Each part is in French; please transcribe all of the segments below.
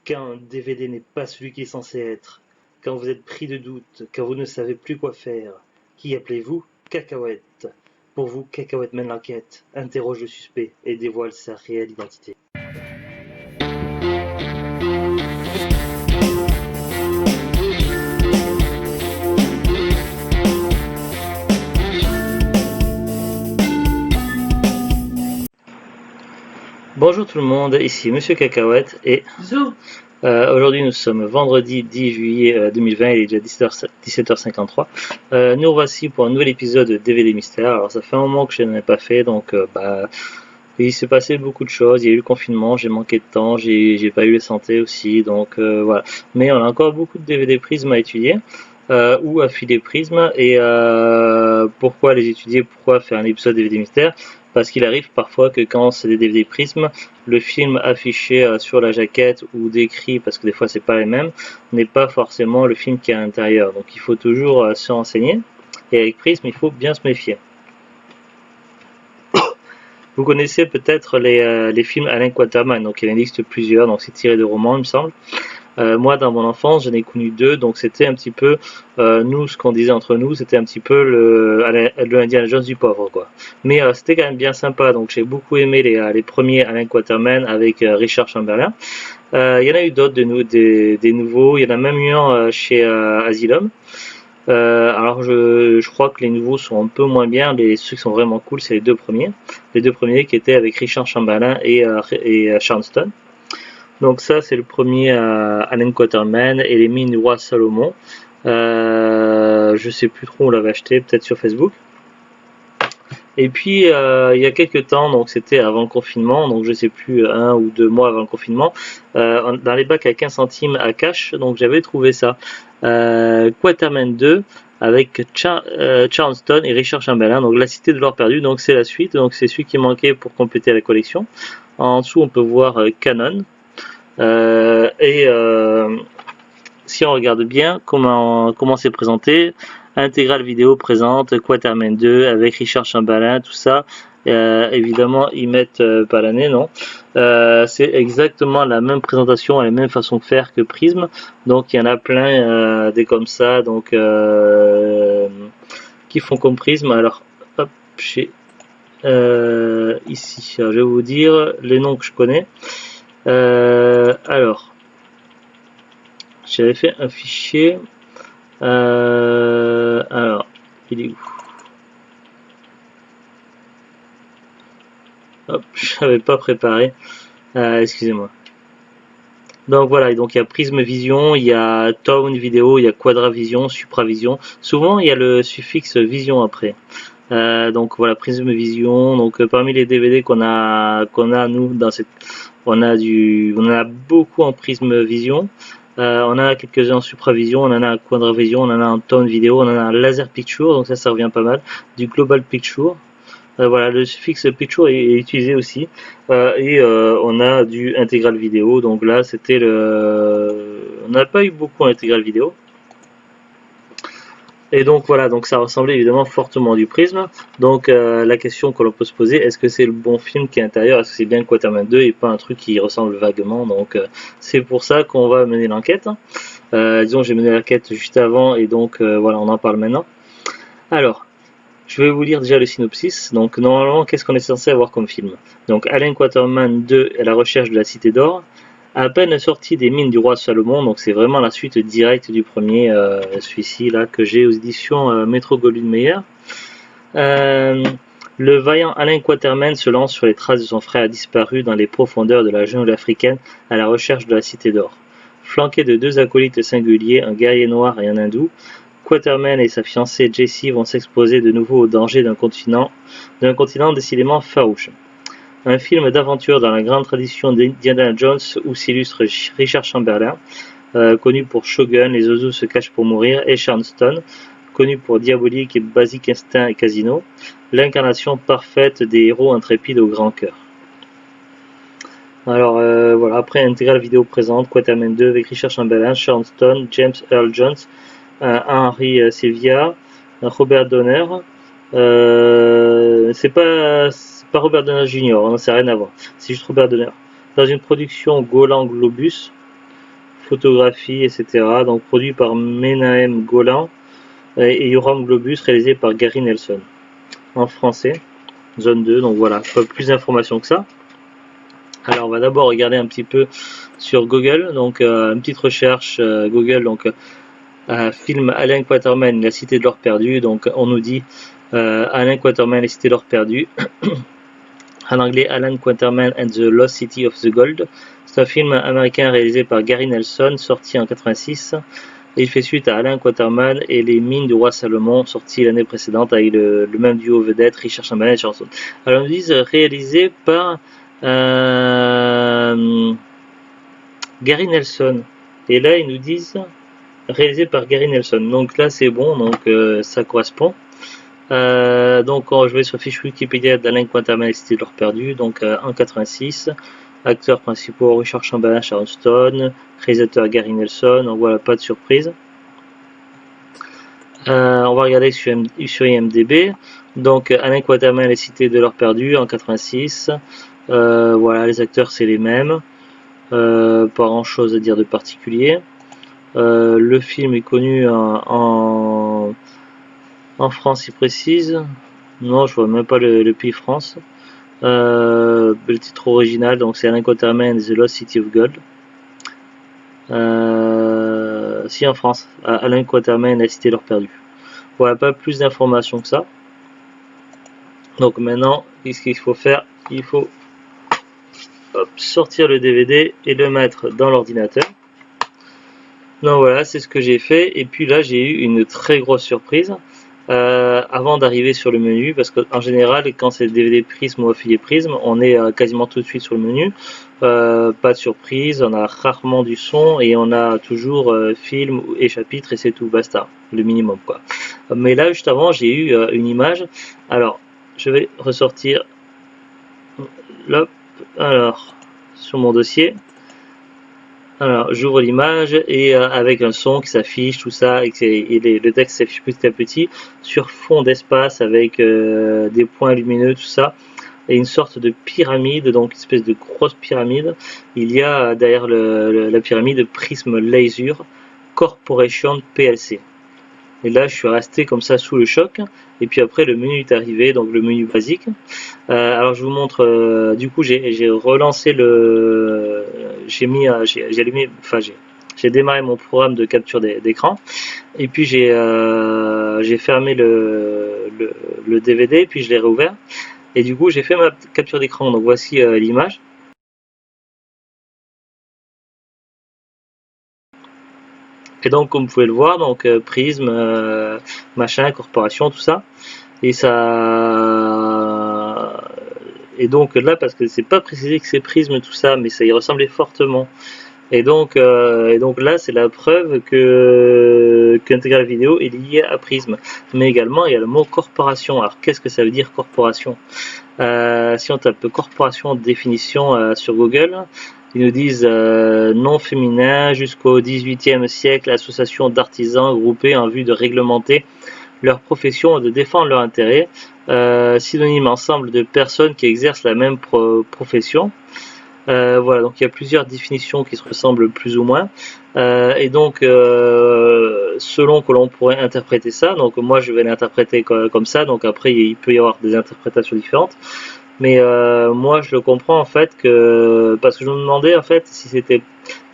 Quand un DVD n'est pas celui qu'il est censé être, quand vous êtes pris de doute, quand vous ne savez plus quoi faire, qui appelez-vous? Cacahuète. Pour vous, Cacahuète mène l'enquête, interroge le suspect et dévoile sa réelle identité. Bonjour tout le monde, ici Monsieur Cacahuète et aujourd'hui nous sommes vendredi 10 juillet 2020, il est déjà 17h53. Nous voici pour un nouvel épisode de DVD Mystère. Alors ça fait un moment que je n'en ai pas fait, donc il s'est passé beaucoup de choses. Il y a eu le confinement, j'ai manqué de temps, j'ai pas eu la santé aussi, donc voilà. Mais on a encore beaucoup de DVD Prism à étudier. Ou à filer Prism et pourquoi les étudier, pourquoi faire un épisode DVD Mystère, parce qu'il arrive parfois que quand c'est des DVD Prism, le film affiché sur la jaquette ou décrit, parce que des fois c'est pas les mêmes, n'est pas forcément le film qui est à l'intérieur, donc il faut toujours se renseigner et avec Prism il faut bien se méfier. Vous connaissez peut-être les films Alain Quatermain, donc il en existe plusieurs, donc c'est tiré de romans il me semble. Moi, dans mon enfance, j'en ai connu deux, donc c'était un petit peu, nous, ce qu'on disait entre nous, c'était un petit peu le Indiana Jones du pauvre, quoi. Mais c'était quand même bien sympa, donc j'ai beaucoup aimé les premiers Alain Quatermain avec Richard Chamberlain. Il y en a eu d'autres des nouveaux, il y en a même eu un chez Asylum. Alors je crois que les nouveaux sont un peu moins bien, ceux qui sont vraiment cool, c'est les deux premiers. Les deux premiers qui étaient avec Richard Chamberlain et Charleston. Donc ça c'est le premier Alain Quatermain et les mines du roi Salomon. Je sais plus trop où on l'avait acheté, peut-être sur Facebook. Et puis il y a quelques temps, donc c'était avant le confinement, donc je sais plus, 1 ou 2 mois avant le confinement, dans les bacs à 15 centimes à cash, donc j'avais trouvé ça. Quatermain 2 avec Charleston et Richard Chamberlain, donc la cité de l'or perdu, donc c'est la suite, donc c'est celui qui manquait pour compléter la collection. En dessous on peut voir Canon. Si on regarde bien comment c'est présenté, intégrale vidéo présente Quatermain 2 avec Richard Chamberlain, tout ça. Évidemment, ils mettent pas l'année, non. C'est exactement la même présentation et la même façon de faire que Prism. Donc il y en a plein des comme ça, donc qui font comme Prism. Alors, hop, ici, alors, je vais vous dire les noms que je connais. Alors, j'avais fait un fichier. Alors, il est où? Hop, je n'avais pas préparé. Excusez-moi. Donc voilà, donc il y a Prism Vision, il y a Tone Vidéo, il y a Quadravision, Supravision. Souvent il y a le suffixe Vision après. Donc voilà, Prism Vision. Donc parmi les DVD qu'on a nous dans cette, on en a beaucoup en Prism Vision. On en a quelques-uns en Supravision, on en a en Quadravision, on en a en Tone Vidéo, on en a en Laser Picture, donc ça revient pas mal. Du Global Picture. Voilà, le suffixe picture est utilisé aussi. On a du intégral vidéo, donc là c'était on n'a pas eu beaucoup en intégral vidéo. Et donc voilà, donc ça ressemblait évidemment fortement du Prisme. Donc la question que l'on peut se poser, est-ce que c'est le bon film qui est à l'intérieur? Est-ce que c'est bien Quatermain 2 et pas un truc qui ressemble vaguement? Donc c'est pour ça qu'on va mener l'enquête. Disons j'ai mené l'enquête juste avant et donc voilà, on en parle maintenant. Alors, je vais vous lire déjà le synopsis. Donc normalement, qu'est-ce qu'on est censé avoir comme film? Donc Alain Quatermain 2 à la recherche de la Cité d'Or. À peine sorti des mines du roi Salomon, donc c'est vraiment la suite directe du premier, celui-ci là que j'ai aux éditions Metro-Goldwyn-Mayer. Le vaillant Alain Quatermain se lance sur les traces de son frère disparu dans les profondeurs de la jungle africaine à la recherche de la Cité d'Or. Flanqué de deux acolytes singuliers, un guerrier noir et un hindou, Quatermain et sa fiancée Jessie vont s'exposer de nouveau aux dangers d'un continent décidément farouche. Un film d'aventure dans la grande tradition d'Indiana Jones où s'illustre Richard Chamberlain, connu pour Shogun, Les oiseaux se cachent pour mourir, et Charleston, connu pour Diabolique et Basic Instinct et Casino, l'incarnation parfaite des héros intrépides au grand cœur. Alors voilà, après intégrale vidéo présente, Quatermain 2 avec Richard Chamberlain, Charleston, James Earl Jones, Henry Sylvia, Robert Donner. C'est pas Robert Donner Jr., ça n'a rien à voir. C'est juste Robert Donner. Dans une production Golan Globus. photographie, etc. Donc produit par Menahem Golan et Yoram Globus, réalisé par Gary Nelson. En français, zone 2, donc voilà, pas plus d'informations que ça. Alors on va d'abord regarder un petit peu sur Google, donc une petite recherche Google, donc film Alain Quatermain, La Cité de l'Or Perdu, donc on nous dit Alain Quatermain, La Cité de l'Or Perdu, en anglais Alan Quatermain and the Lost City of the Gold. C'est un film américain réalisé par Gary Nelson, sorti en 86. Et il fait suite à Alain Quatermain et les mines du roi Salomon, sorti l'année précédente avec le même duo vedette, Richard Chamberlain et Charles. Alors on nous dit réalisé par Gary Nelson. Et là ils nous disent réalisé par Gary Nelson. Donc là c'est bon, donc ça correspond. Donc je vais sur fiche Wikipédia d'Alain Quatermain et Cité de l'Or Perdu, donc en 86. Acteurs principaux Richard Chamberlain, Sharon Stone, réalisateur Gary Nelson, donc voilà, pas de surprise. On va regarder sur IMDb. Donc Alain Quatermain, Les Cités de l'Or Perdu en 86. Voilà, les acteurs c'est les mêmes. Pas grand chose à dire de particulier. Le film est connu en France, il précise. Non, je vois même pas le pays France. Le titre original, donc c'est Alain Quatermain, The Lost City of Gold. Si en France, Alain Quatermain, La Cité de l'Or Perdu. Voilà, pas plus d'informations que ça. Donc maintenant, qu'est-ce qu'il faut faire? Il faut sortir le DVD et le mettre dans l'ordinateur. Donc voilà, c'est ce que j'ai fait. Et puis là, j'ai eu une très grosse surprise. Avant d'arriver sur le menu, parce qu'en général quand c'est DVD Prism ou affilié Prism, on est quasiment tout de suite sur le menu, pas de surprise, on a rarement du son et on a toujours film et chapitre et c'est tout, basta, le minimum quoi. Mais là juste avant j'ai eu une image, alors je vais ressortir, hop, alors sur mon dossier. Alors j'ouvre l'image et avec un son qui s'affiche, tout ça, et le texte s'affiche petit à petit sur fond d'espace avec des points lumineux, tout ça, et une sorte de pyramide, donc une espèce de grosse pyramide. Il y a derrière la pyramide Prism Laser Corporation PLC. Et là je suis resté comme ça sous le choc, et puis après le menu est arrivé, donc le menu basique. Alors je vous montre, du coup j'ai relancé j'ai allumé, enfin j'ai démarré mon programme de capture d'écran, et puis j'ai fermé le DVD, puis je l'ai réouvert, et du coup j'ai fait ma capture d'écran, donc voici l'image. Et donc comme vous pouvez le voir, donc Prism, machin, corporation, tout ça, et ça, et donc là parce que c'est pas précisé que c'est Prism tout ça, mais ça y ressemblait fortement. Et donc là c'est la preuve qu'Intégral Vidéo est lié à Prism. Mais également il y a le mot corporation. Alors qu'est-ce que ça veut dire corporation? Si on tape corporation définition sur Google, ils nous disent nom féminin jusqu'au XVIIIe siècle, association d'artisans groupés en vue de réglementer leur profession et de défendre leurs intérêts. Synonyme ensemble de personnes qui exercent la même profession. Voilà, donc il y a plusieurs définitions qui se ressemblent plus ou moins, et donc selon que l'on pourrait interpréter ça, donc moi je vais l'interpréter comme ça, donc après il peut y avoir des interprétations différentes, mais moi je le comprends en fait parce que je me demandais en fait si c'était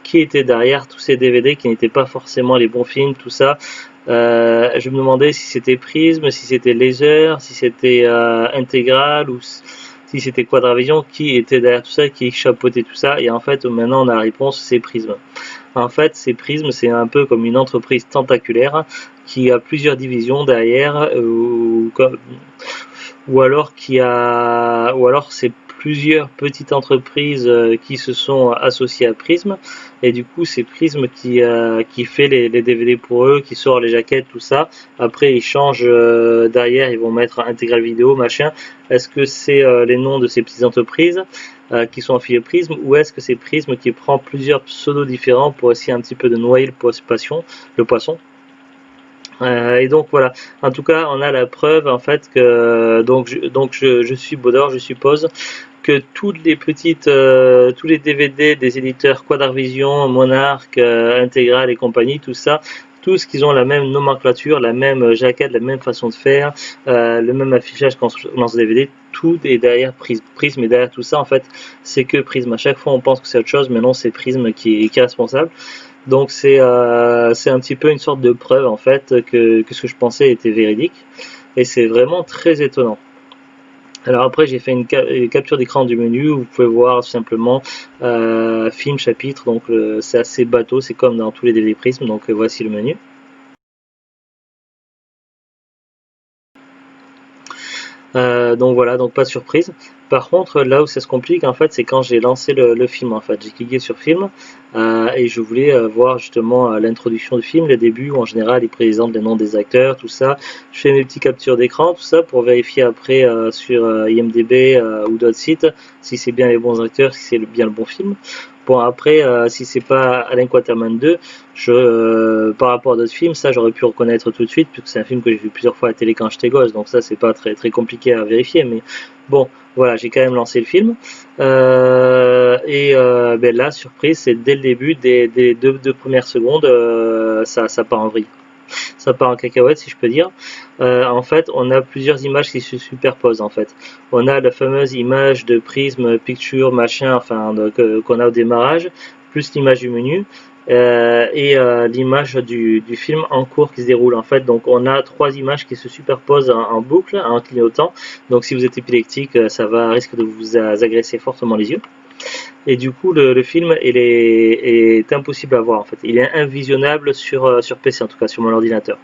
qui était derrière tous ces DVD qui n'étaient pas forcément les bons films, tout ça. Je me demandais si c'était Prism, si c'était Laser, si c'était Intégral ou si c'était Quadravision, qui était derrière tout ça, qui chapeautait tout ça. Et en fait maintenant on a la réponse, c'est Prism. En fait c'est Prism, c'est un peu comme une entreprise tentaculaire qui a plusieurs divisions derrière, ou alors c'est plusieurs petites entreprises qui se sont associées à Prism, et du coup c'est Prism qui fait les DVD pour eux, qui sort les jaquettes, tout ça. Après ils changent derrière, ils vont mettre Intégral Vidéo, machin. Est-ce que c'est les noms de ces petites entreprises qui sont affiliées Prism, ou est-ce que c'est Prism qui prend plusieurs pseudos différents pour essayer un petit peu de noyer le poisson? Et donc voilà, en tout cas on a la preuve en fait que je suis Baudor, je suppose que toutes les petites, tous les DVD des éditeurs Quadarvision, Monarch, Intégral et compagnie, tout ça, tous qu'ils ont la même nomenclature, la même jaquette, la même façon de faire, le même affichage qu'on lance DVD, tout est derrière Prism. Prism est derrière tout ça en fait, c'est que Prism. À chaque fois on pense que c'est autre chose, mais non c'est Prism qui est responsable. Donc c'est un petit peu une sorte de preuve en fait que ce que je pensais était véridique et c'est vraiment très étonnant. Alors après j'ai fait une capture d'écran du menu où vous pouvez voir simplement film chapitre, donc c'est assez bateau, c'est comme dans tous les DVD Prism, donc voici le menu. Donc voilà, donc pas de surprise. Par contre, là où ça se complique, en fait, c'est quand j'ai lancé le film. En fait, j'ai cliqué sur film et je voulais voir justement l'introduction du film, le début où en général il présente les noms des acteurs, tout ça. Je fais mes petites captures d'écran, tout ça pour vérifier après sur IMDb ou d'autres sites si c'est bien les bons acteurs, si c'est bien le bon film. Bon après, si c'est pas Alain Quatermain 2, par rapport à d'autres films, ça j'aurais pu reconnaître tout de suite, puisque c'est un film que j'ai vu plusieurs fois à la télé quand j'étais gosse, donc ça c'est pas très compliqué à vérifier, mais bon, voilà, j'ai quand même lancé le film. Ben là, surprise, c'est dès le début, des deux premières secondes, ça part en vrille. Ça part en cacahuète, si je peux dire. En fait, on a plusieurs images qui se superposent, en fait. On a la fameuse image de prisme, picture, machin, enfin, qu'on a au démarrage, plus l'image du menu. L'image du film en cours qui se déroule en fait. Donc on a trois images qui se superposent en boucle, en clignotant. Donc si vous êtes épileptique, ça va risque de vous agresser fortement les yeux. Et du coup, le film est impossible à voir en fait. Il est invisionnable sur PC, en tout cas sur mon ordinateur.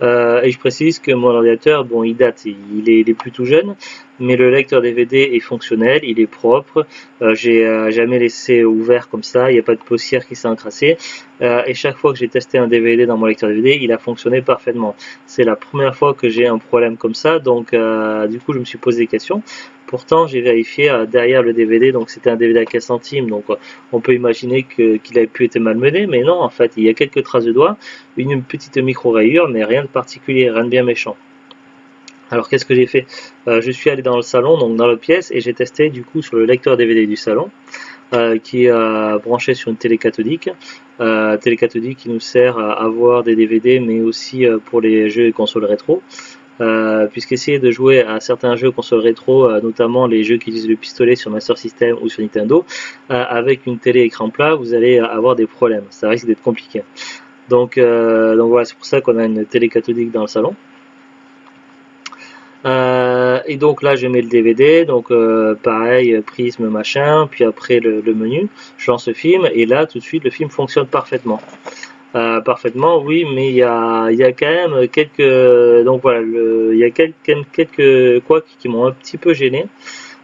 Et je précise que mon ordinateur, bon, il date, il est plutôt jeune, mais le lecteur DVD est fonctionnel, il est propre. J'ai jamais laissé ouvert comme ça, il n'y a pas de poussière qui s'est encrassée. Et chaque fois que j'ai testé un DVD dans mon lecteur DVD, il a fonctionné parfaitement. C'est la première fois que j'ai un problème comme ça, donc du coup, je me suis posé des questions. Pourtant, j'ai vérifié derrière le DVD, donc c'était un DVD à 15 centimes, donc on peut imaginer qu'il a pu être malmené, mais non, en fait, il y a quelques traces de doigts, une petite micro-rayure, mais rien de particulier, rien de bien méchant. Alors qu'est-ce que j'ai fait? Je suis allé dans le salon, donc dans la pièce, et j'ai testé du coup sur le lecteur DVD du salon, qui est branché sur une télé cathodique. Télé cathodique qui nous sert à avoir des DVD, mais aussi pour les jeux et consoles rétro. Puisqu'essayer de jouer à certains jeux console rétro, notamment les jeux qui utilisent le pistolet sur Master System ou sur Nintendo, avec une télé écran plat, vous allez avoir des problèmes. Ça risque d'être compliqué. Donc voilà, c'est pour ça qu'on a une télé cathodique dans le salon. Et donc là je mets le DVD, donc pareil, prisme machin, puis après le menu, je lance le film et là tout de suite le film fonctionne parfaitement. Parfaitement, oui, mais il y a quand même quelques, donc voilà, il y a quelques couacs qui m'ont un petit peu gêné.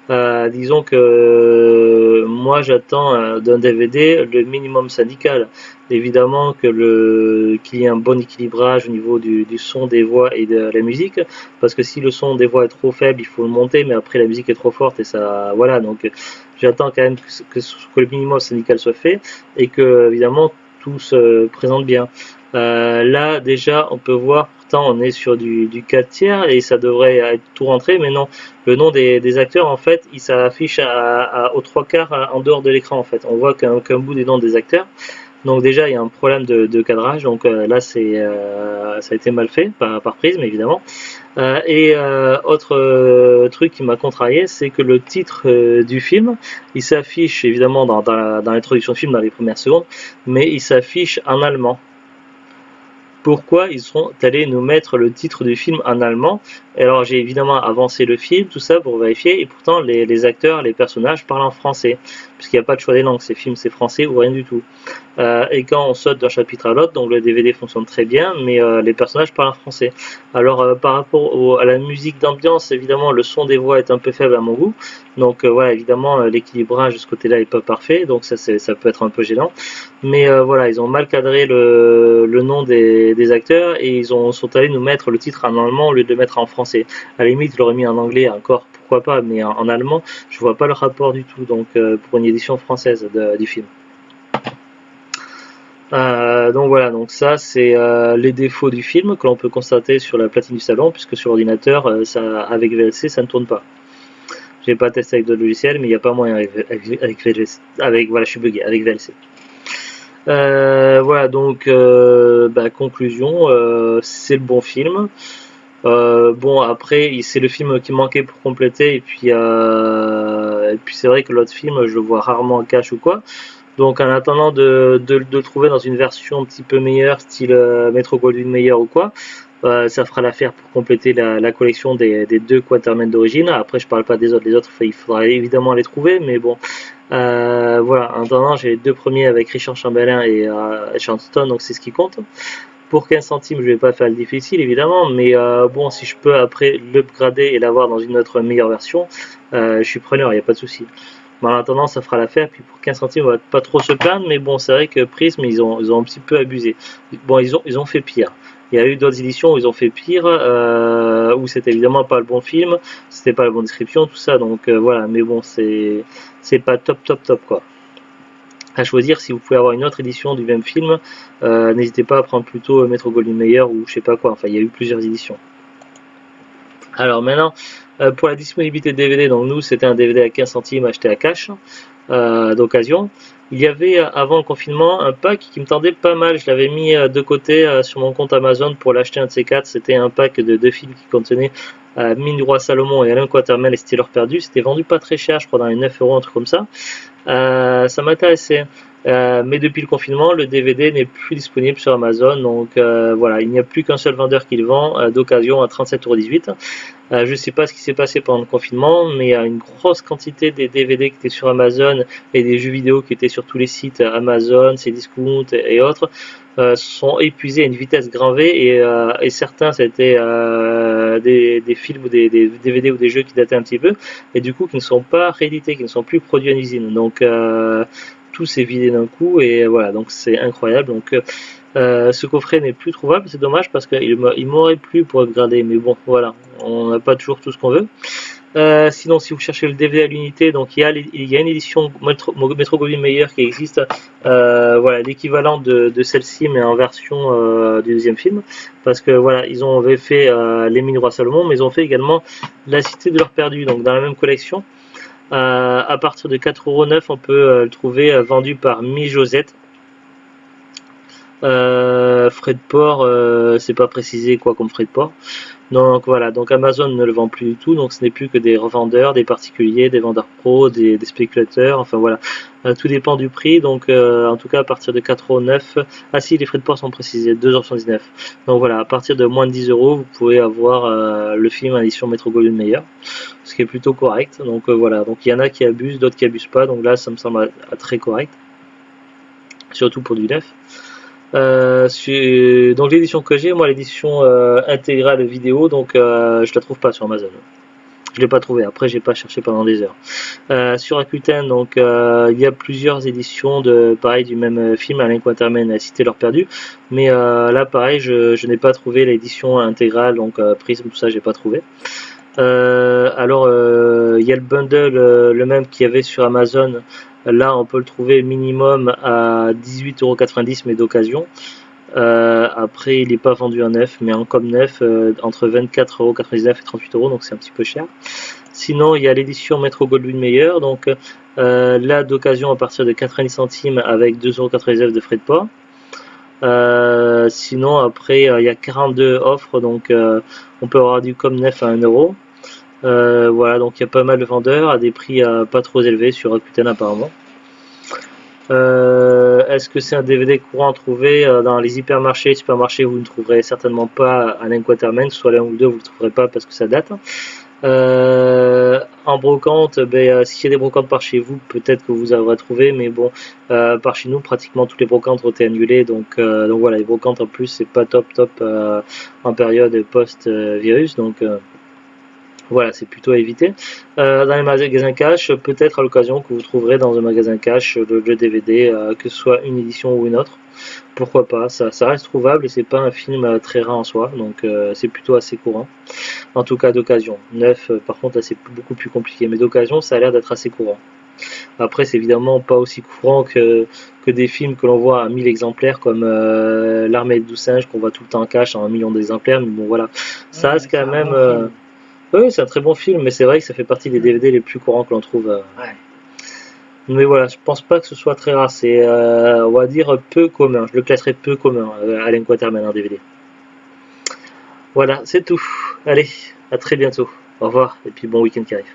Disons que moi j'attends d'un DVD le minimum syndical. Évidemment qu'il y ait un bon équilibrage au niveau du son, des voix et de la musique, parce que si le son des voix est trop faible, il faut le monter, mais après la musique est trop forte et ça, voilà. Donc j'attends quand même que le minimum syndical soit fait et que évidemment tout se présente bien. Là déjà on peut voir, pourtant on est sur du 4 tiers et ça devrait être tout rentré, mais non, le nom des acteurs en fait il s'affiche aux trois quarts en dehors de l'écran en fait, on voit qu'un bout des noms des acteurs. Donc déjà il y a un problème de cadrage, donc là ça a été mal fait par Prism évidemment. Autre truc qui m'a contrarié, c'est que le titre du film, il s'affiche évidemment dans l'introduction du film dans les premières secondes, mais il s'affiche en allemand. Pourquoi ils sont allés nous mettre le titre du film en allemand? Alors j'ai évidemment avancé le film, tout ça pour vérifier, et pourtant les acteurs, les personnages parlent en français, puisqu'il n'y a pas de choix des langues, ces films c'est français ou rien du tout. Et quand on saute d'un chapitre à l'autre, donc le DVD fonctionne très bien, mais les personnages parlent en français. Alors par rapport à la musique d'ambiance, évidemment le son des voix est un peu faible à mon goût, donc voilà, évidemment l'équilibrage de ce côté-là est pas parfait, donc ça peut être un peu gênant. Mais voilà, ils ont mal cadré le nom des acteurs et sont allés nous mettre le titre en allemand au lieu de le mettre en français. À la limite, je l'aurais mis en anglais encore, pourquoi pas, mais en allemand, je vois pas le rapport du tout. Donc pour une édition française du film. Donc voilà, donc ça c'est les défauts du film que l'on peut constater sur la platine du salon, puisque sur l'ordinateur, avec VLC, ça ne tourne pas. J'ai pas testé avec d'autres logiciels, mais il n'y a pas moyen avec VLC. Voilà, je suis bugué avec VLC. Voilà, donc conclusion, c'est le bon film. Bon, après, c'est le film qui manquait pour compléter, et puis c'est vrai que l'autre film, je le vois rarement en cache ou quoi. Donc en attendant de le trouver dans une version un petit peu meilleure, style Metro Goldwyn Mayer ou quoi, ça fera l'affaire pour compléter la collection des deux Quatermain d'origine. Après, je parle pas des autres. Les autres, il faudra évidemment les trouver, mais bon. Voilà, en attendant, j'ai les deux premiers avec Richard Chamberlain et Charleston, donc c'est ce qui compte. Pour 15 centimes, je vais pas faire le difficile, évidemment, mais bon, si je peux après l'upgrader et l'avoir dans une autre meilleure version, je suis preneur, il n'y a pas de souci. Mais en attendant, ça fera l'affaire. Puis pour 15 centimes, on va pas trop se plaindre. Mais bon, c'est vrai que Prism, ils ont un petit peu abusé. Bon, ils ont fait pire. Il y a eu d'autres éditions où ils ont fait pire, où c'était évidemment pas le bon film, c'était pas la bonne description, tout ça. Donc voilà. Mais bon, c'est pas top quoi. À choisir, si vous pouvez avoir une autre édition du même film, n'hésitez pas à prendre plutôt Metro Goldwyn Mayer ou je sais pas quoi. Enfin, il y a eu plusieurs éditions. Alors maintenant, pour la disponibilité de DVD, donc nous c'était un DVD à 15 centimes acheté à cash d'occasion. Il y avait avant le confinement un pack qui me tendait pas mal. Je l'avais mis de côté sur mon compte Amazon pour l'acheter un de ces quatre. C'était un pack de deux films qui contenaient Mine du Roi Salomon et Alain Quatermain, Les Steelers Perdus. C'était vendu pas très cher, je crois dans les 9 euros, un truc comme ça. Ça m'intéressait. Mais depuis le confinement, le DVD n'est plus disponible sur Amazon, donc voilà, il n'y a plus qu'un seul vendeur qui le vend d'occasion à 37,18 €. Je ne sais pas ce qui s'est passé pendant le confinement, mais il y a une grosse quantité des DVD qui étaient sur Amazon et des jeux vidéo qui étaient sur tous les sites Amazon, Cdiscount et autres sont épuisés à une vitesse grand V et certains c'était des films ou des DVD ou des jeux qui dataient un petit peu et du coup qui ne sont pas réédités, qui ne sont plus produits en usine. Donc tout s'est vidé d'un coup et voilà, donc c'est incroyable. Donc ce coffret n'est plus trouvable, c'est dommage parce qu'il m'aurait plu pour upgrader, mais bon voilà, on n'a pas toujours tout ce qu'on veut. Sinon, si vous cherchez le DVD à l'unité, donc il y a une édition Metro Goldwyn Mayer qui existe, voilà, l'équivalent de celle-ci, mais en version du deuxième film, parce que voilà, ils avaient fait Les Mines du Roi Salomon, mais ils ont fait également La Cité de l'Or Perdu, donc dans la même collection. À partir de 4,9 €, on peut le trouver vendu par Mi Josette. Frais de port, c'est pas précisé quoi comme frais de port. Donc voilà, donc Amazon ne le vend plus du tout, donc ce n'est plus que des revendeurs, des particuliers, des vendeurs pros, des spéculateurs, enfin voilà, tout dépend du prix, donc en tout cas à partir de 4,9 €, ah si les frais de port sont précisés, 2,79 €, donc voilà, à partir de moins de 10 €, vous pouvez avoir le film en édition Metro Goldwyn Mayer, ce qui est plutôt correct, donc voilà, donc il y en a qui abusent, d'autres qui abusent pas, donc là ça me semble très correct, surtout pour du neuf. Donc l'édition que j'ai, moi l'édition intégrale vidéo, donc je la trouve pas sur Amazon. Je l'ai pas trouvé. Après j'ai pas cherché pendant des heures. Sur Rakuten, donc il y a plusieurs éditions pareil du même film, Alain Quatermain, Cité l'Or Perdu. Mais là pareil, je n'ai pas trouvé l'édition intégrale, donc Prism, tout ça j'ai pas trouvé. Alors il y a le bundle le même qu'il y avait sur Amazon. Là, on peut le trouver minimum à 18,90 € mais d'occasion. Après, il n'est pas vendu en neuf, mais en comme neuf, entre 24,99 € et 38 €, donc c'est un petit peu cher. Sinon, il y a l'édition Metro Goldwyn Mayer, donc là d'occasion à partir de 90 centimes avec 2,99 € de frais de port. Sinon, après, il y a 42 offres, donc on peut avoir du comme neuf à 1 €. Voilà, donc il y a pas mal de vendeurs à des prix pas trop élevés sur Rakuten apparemment. Est-ce que c'est un DVD courant à trouver dans les hypermarchés, supermarchés? Vous ne trouverez certainement pas Alain Quatermain, soit l'un ou le deux vous ne le trouverez pas parce que ça date. En brocante, s'il y a des brocantes par chez vous, peut-être que vous aurez trouvé, mais bon, par chez nous, pratiquement toutes les brocantes ont été annulées, donc voilà, les brocantes en plus, c'est pas top en période post-virus, donc voilà, c'est plutôt à éviter. Dans les magasins cash, peut-être à l'occasion que vous trouverez dans un magasin cash le DVD, que ce soit une édition ou une autre. Pourquoi pas, ça reste trouvable et c'est pas un film très rare en soi, donc c'est plutôt assez courant. En tout cas d'occasion. Neuf, par contre, là c'est beaucoup plus compliqué, mais d'occasion, ça a l'air d'être assez courant. Après, c'est évidemment pas aussi courant que des films que l'on voit à 1000 exemplaires comme L'Armée des 12 singes qu'on voit tout le temps en cash en 1 million d'exemplaires. Mais bon, voilà, ça Ouais, mais reste c'est quand un même. bon film. Oui, c'est un très bon film, mais c'est vrai que ça fait partie des Mm. DVD les plus courants que l'on trouve. Ouais. Mais voilà, je pense pas que ce soit très rare. C'est, on va dire, peu commun. Je le classerais peu commun, Allen Quatermain en DVD. Voilà, c'est tout. Allez, à très bientôt. Au revoir, et puis bon week-end qui arrive.